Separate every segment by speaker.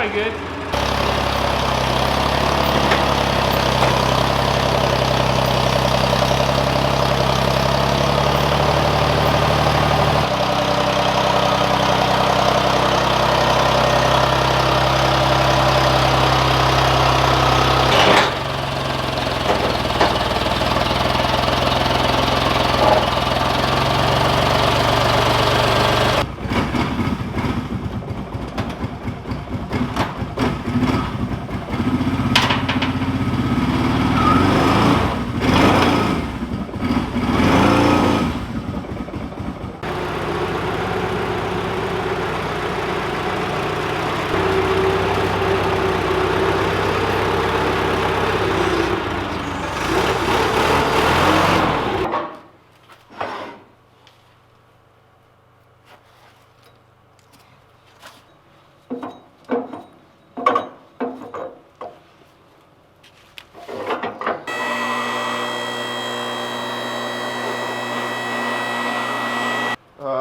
Speaker 1: probably good.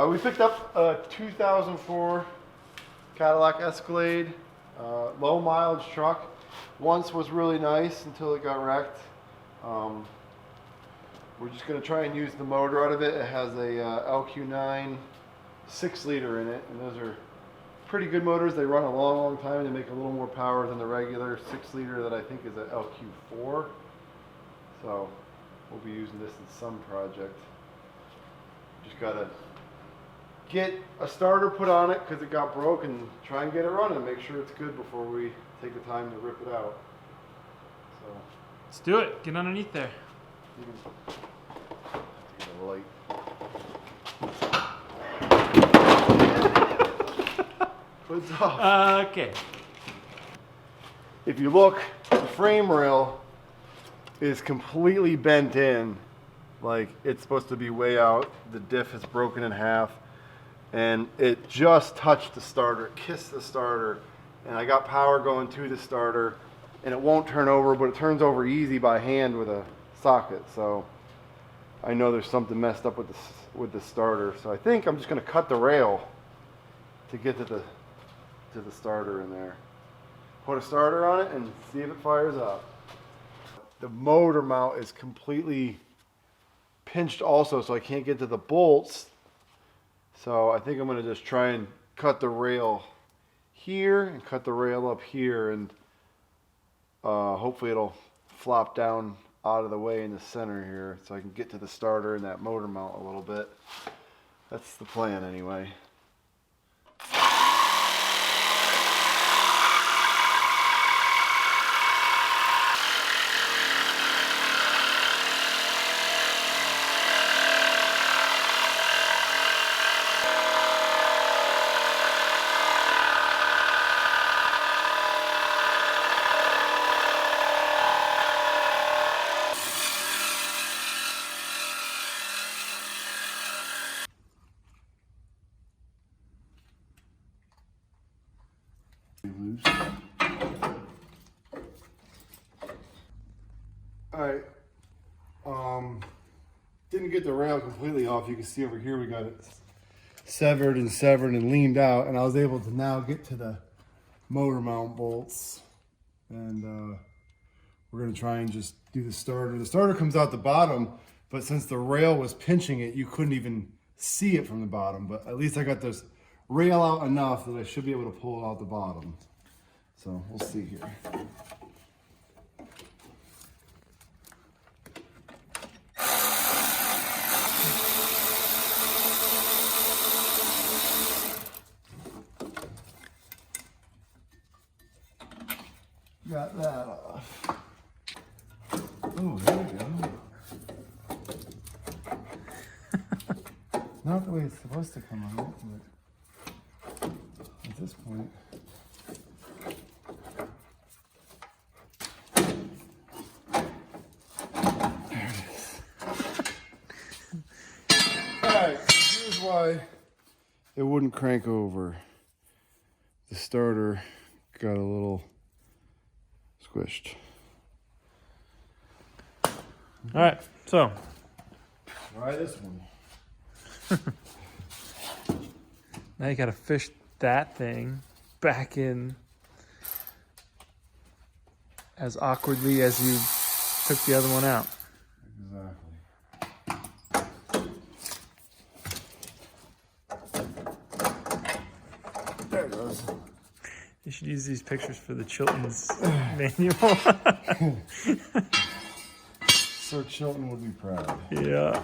Speaker 2: We picked up a 2004 Cadillac Escalade, low mileage truck. Once was really nice until it got wrecked. We're just going to try and use the motor out of it. It has a LQ9 6-liter in it, and those are pretty good motors. They run a long time. They make a little more power than the regular 6-liter that I think is an LQ4. So we'll be using this in some project. Just got to get a starter put on it because it got broke and try and get it running. Make sure it's good before we take the time to rip it out. So
Speaker 1: let's do it. Get underneath there.
Speaker 2: Get a light. What's off?
Speaker 1: Okay.
Speaker 2: If you look, the frame rail is completely bent in. Like it's supposed to be way out. The diff is broken in half. And it just touched the starter, it kissed the starter, and I got power going to the starter, and it won't turn over, but it turns over easy by hand with a socket. So I know there's something messed up with the starter. So I think I'm just going to cut the rail to get to the starter in there. Put a starter on it and see if it fires up. The motor mount is completely pinched also, so I can't get to the bolts. So I think I'm going to just try and cut the rail here and cut the rail up here, and hopefully it'll flop down out of the way in the center here so I can get to the starter and that motor mount a little bit. That's the plan anyway. Alright, didn't get the rail completely off. You can see over here we got it severed and leaned out, and I was able to now get to the motor mount bolts, and we're going to try and just do the starter. The starter comes out the bottom, but since the rail was pinching it, you couldn't even see it from the bottom, but at least I got this rail out enough that I should be able to pull it out the bottom. So we'll see here. Got that off. Oh, there we go. Not the way it's supposed to come out, but at this point. There it is. Alright, here's why it wouldn't crank over. The starter got a little squished.
Speaker 1: All right, so
Speaker 2: try this one.
Speaker 1: Now you gotta fish that thing back in. as awkwardly as you took the other one out.
Speaker 2: Exactly. There it goes.
Speaker 1: You should use these pictures for the Chilton's manual.
Speaker 2: Sir Chilton would be proud.
Speaker 1: Yeah.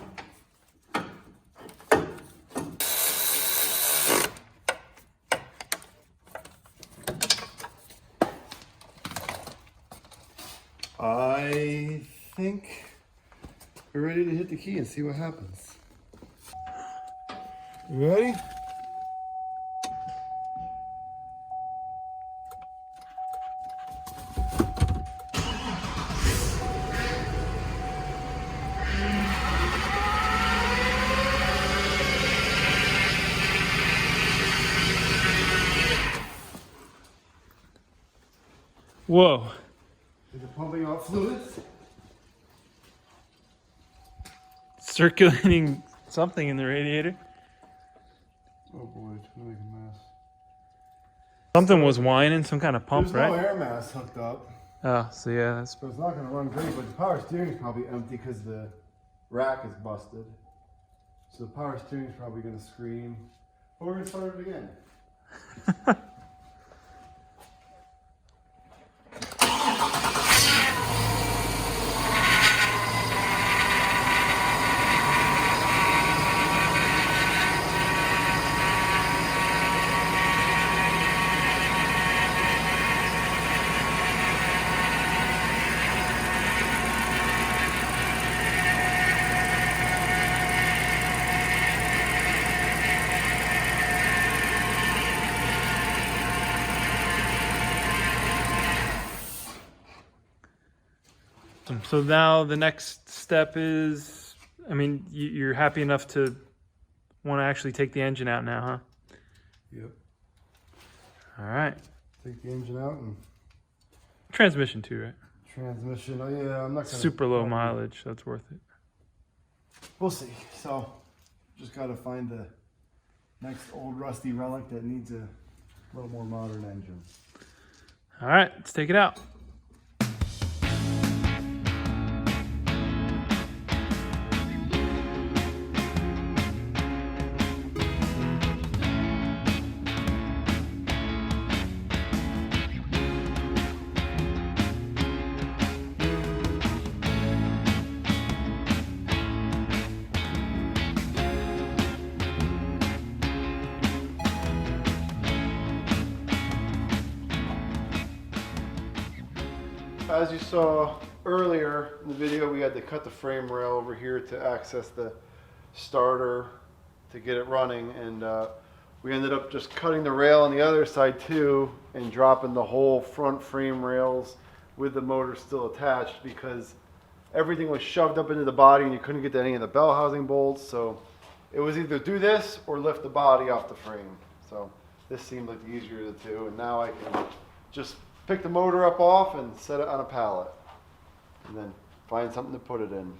Speaker 2: I think we're ready to hit the key and see what happens. You ready?
Speaker 1: Whoa.
Speaker 2: Is it pumping out fluids?
Speaker 1: Circulating something in the radiator.
Speaker 2: Oh boy, it's gonna make a mess.
Speaker 1: Something was whining, some kind of pump,
Speaker 2: There's no
Speaker 1: right?
Speaker 2: air mass hooked up,
Speaker 1: Oh, so yeah, that's
Speaker 2: so it's not gonna run great, but the power steering is probably empty because the rack is busted. So the power steering is probably gonna scream. But we're gonna start it again.
Speaker 1: So now the next step is, I mean, you're happy enough to want to actually take the engine out now, huh?
Speaker 2: Yep.
Speaker 1: All right.
Speaker 2: Take the engine out and
Speaker 1: Transmission too, right?
Speaker 2: transmission. Oh yeah, I'm not gonna.
Speaker 1: Super low mileage, so it's worth it.
Speaker 2: We'll see. So, just gotta find the next old rusty relic that needs a little more modern engine.
Speaker 1: All right, let's take it out.
Speaker 2: As you saw earlier in the video, we had to cut the frame rail over here to access the starter to get it running, and we ended up just cutting the rail on the other side too and dropping the whole front frame rails with the motor still attached because everything was shoved up into the body and you couldn't get to any of the bell housing bolts. So it was either do this or lift the body off the frame. So this seemed like the easier of the two, and now I can just pick the motor up off and set it on a pallet and then find something to put it in.